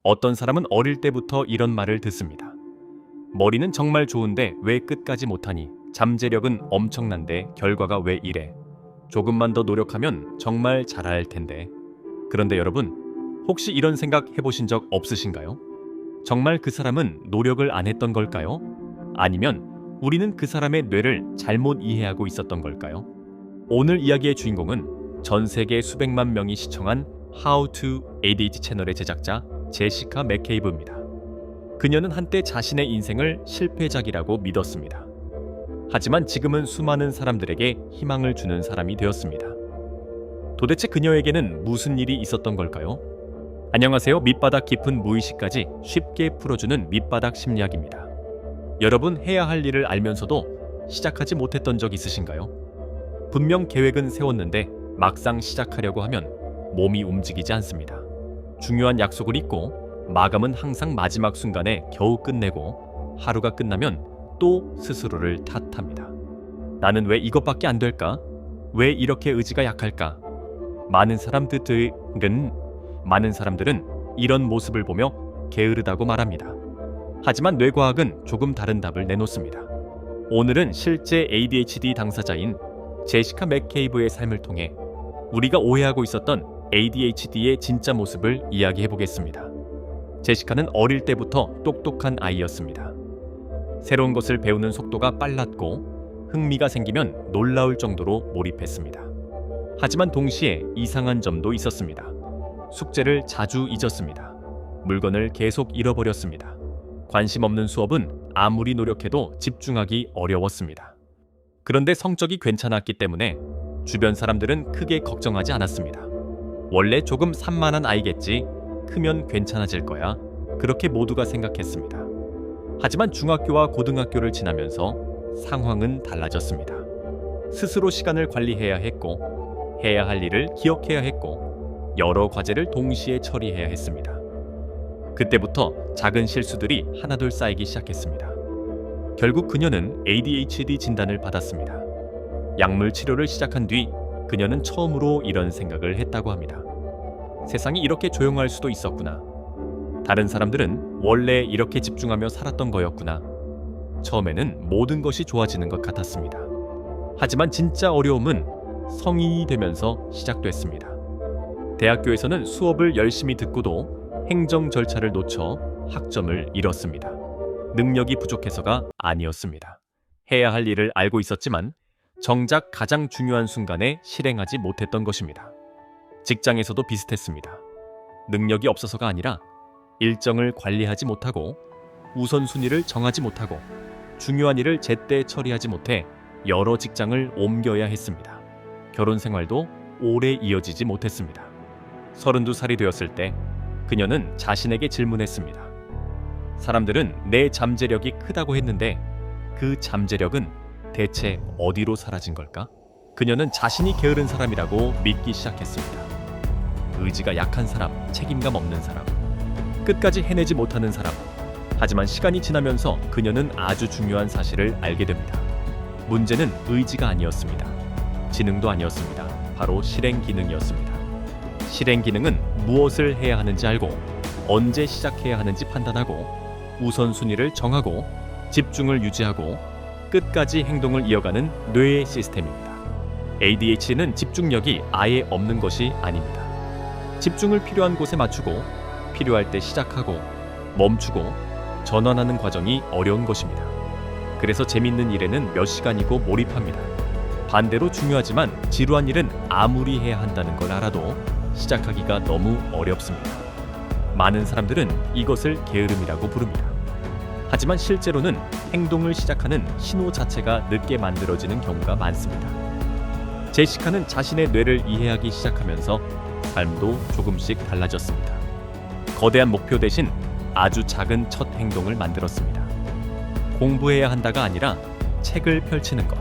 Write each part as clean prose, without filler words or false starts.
어떤 사람은 어릴 때부터 이런 말을 듣습니다. 머리는 정말 좋은데 왜 끝까지 못하니? 잠재력은 엄청난데 결과가 왜 이래? 조금만 더 노력하면 정말 잘할 텐데. 그런데 여러분, 혹시 이런 생각 해보신 적 없으신가요? 정말 그 사람은 노력을 안 했던 걸까요? 아니면 우리는 그 사람의 뇌를 잘못 이해하고 있었던 걸까요? 오늘 이야기의 주인공은 전 세계 수백만 명이 시청한 How to ADHD 채널의 제작자 제시카 맥케이브입니다. 그녀는 한때 자신의 인생을 실패작이라고 믿었습니다. 하지만 지금은 수많은 사람들에게 희망을 주는 사람이 되었습니다. 도대체 그녀에게는 무슨 일이 있었던 걸까요? 안녕하세요. 밑바닥 깊은 무의식까지 쉽게 풀어주는 밑바닥 심리학입니다. 여러분, 해야 할 일을 알면서도 시작하지 못했던 적 있으신가요? 분명 계획은 세웠는데 막상 시작하려고 하면 몸이 움직이지 않습니다. 중요한 약속을 잊고 마감은 항상 마지막 순간에 겨우 끝내고 하루가 끝나면 또 스스로를 탓합니다. 나는 왜 이것밖에 안 될까? 왜 이렇게 의지가 약할까? 많은 사람들은 이런 모습을 보며 게으르다고 말합니다. 하지만 뇌과학은 조금 다른 답을 내놓습니다. 오늘은 실제 ADHD 당사자인 제시카 맥케이브의 삶을 통해 우리가 오해하고 있었던 ADHD의 진짜 모습을 이야기해 보겠습니다. 제시카는 어릴 때부터 똑똑한 아이였습니다. 새로운 것을 배우는 속도가 빨랐고 흥미가 생기면 놀라울 정도로 몰입했습니다. 하지만 동시에 이상한 점도 있었습니다. 숙제를 자주 잊었습니다. 물건을 계속 잃어버렸습니다. 관심 없는 수업은 아무리 노력해도 집중하기 어려웠습니다. 그런데 성적이 괜찮았기 때문에 주변 사람들은 크게 걱정하지 않았습니다. 원래 조금 산만한 아이겠지, 크면 괜찮아질 거야, 그렇게 모두가 생각했습니다. 하지만 중학교와 고등학교를 지나면서 상황은 달라졌습니다. 스스로 시간을 관리해야 했고, 해야 할 일을 기억해야 했고, 여러 과제를 동시에 처리해야 했습니다. 그때부터 작은 실수들이 하나둘 쌓이기 시작했습니다. 결국 그녀는 ADHD 진단을 받았습니다. 약물 치료를 시작한 뒤 그녀는 처음으로 이런 생각을 했다고 합니다. 세상이 이렇게 조용할 수도 있었구나. 다른 사람들은 원래 이렇게 집중하며 살았던 거였구나. 처음에는 모든 것이 좋아지는 것 같았습니다. 하지만 진짜 어려움은 성인이 되면서 시작됐습니다. 대학교에서는 수업을 열심히 듣고도 행정 절차를 놓쳐 학점을 잃었습니다. 능력이 부족해서가 아니었습니다. 해야 할 일을 알고 있었지만 정작 가장 중요한 순간에 실행하지 못했던 것입니다. 직장에서도 비슷했습니다. 능력이 없어서가 아니라 일정을 관리하지 못하고 우선순위를 정하지 못하고 중요한 일을 제때 처리하지 못해 여러 직장을 옮겨야 했습니다. 결혼 생활도 오래 이어지지 못했습니다. 32살이 되었을 때 그녀는 자신에게 질문했습니다. 사람들은 내 잠재력이 크다고 했는데 그 잠재력은 대체 어디로 사라진 걸까? 그녀는 자신이 게으른 사람이라고 믿기 시작했습니다. 의지가 약한 사람, 책임감 없는 사람, 끝까지 해내지 못하는 사람. 하지만 시간이 지나면서 그녀는 아주 중요한 사실을 알게 됩니다. 문제는 의지가 아니었습니다. 지능도 아니었습니다. 바로 실행 기능이었습니다. 실행 기능은 무엇을 해야 하는지 알고 언제 시작해야 하는지 판단하고 우선순위를 정하고 집중을 유지하고 끝까지 행동을 이어가는 뇌의 시스템입니다. ADHD는 집중력이 아예 없는 것이 아닙니다. 집중을 필요한 곳에 맞추고 필요할 때 시작하고 멈추고 전환하는 과정이 어려운 것입니다. 그래서 재밌는 일에는 몇 시간이고 몰입합니다. 반대로 중요하지만 지루한 일은 아무리 해야 한다는 걸 알아도 시작하기가 너무 어렵습니다. 많은 사람들은 이것을 게으름이라고 부릅니다. 하지만 실제로는 행동을 시작하는 신호 자체가 늦게 만들어지는 경우가 많습니다. 제시카는 자신의 뇌를 이해하기 시작하면서 삶도 조금씩 달라졌습니다. 거대한 목표 대신 아주 작은 첫 행동을 만들었습니다. 공부해야 한다가 아니라 책을 펼치는 것,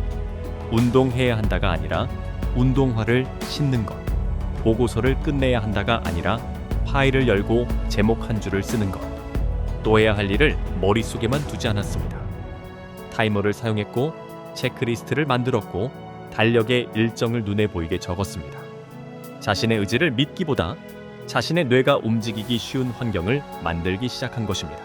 운동해야 한다가 아니라 운동화를 신는 것, 보고서를 끝내야 한다가 아니라 파일을 열고 제목 한 줄을 쓰는 것, 또 해야 할 일을 머릿속에만 두지 않았습니다. 타이머를 사용했고 체크리스트를 만들었고 달력에 일정을 눈에 보이게 적었습니다. 자신의 의지를 믿기보다 자신의 뇌가 움직이기 쉬운 환경을 만들기 시작한 것입니다.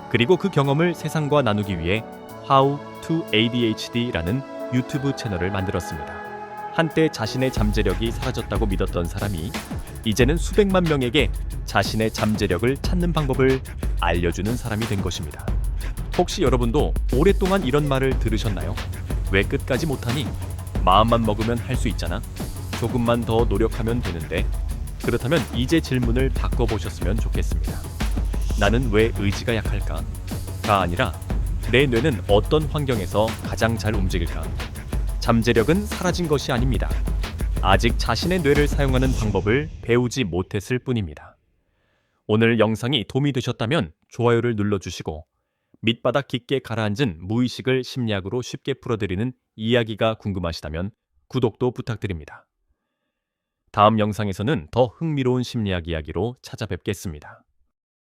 그리고 그 경험을 세상과 나누기 위해 How to ADHD라는 유튜브 채널을 만들었습니다. 한때 자신의 잠재력이 사라졌다고 믿었던 사람이 이제는 수백만 명에게 자신의 잠재력을 찾는 방법을 알려주는 사람이 된 것입니다. 혹시 여러분도 오랫동안 이런 말을 들으셨나요? 왜 끝까지 못하니? 마음만 먹으면 할 수 있잖아. 조금만 더 노력하면 되는데. 그렇다면 이제 질문을 바꿔보셨으면 좋겠습니다. 나는 왜 의지가 약할까? 가 아니라 내 뇌는 어떤 환경에서 가장 잘 움직일까? 잠재력은 사라진 것이 아닙니다. 아직 자신의 뇌를 사용하는 방법을 배우지 못했을 뿐입니다. 오늘 영상이 도움이 되셨다면 좋아요를 눌러주시고 밑바닥 깊게 가라앉은 무의식을 심리학으로 쉽게 풀어드리는 이야기가 궁금하시다면 구독도 부탁드립니다. 다음 영상에서는 더 흥미로운 심리학 이야기로 찾아뵙겠습니다.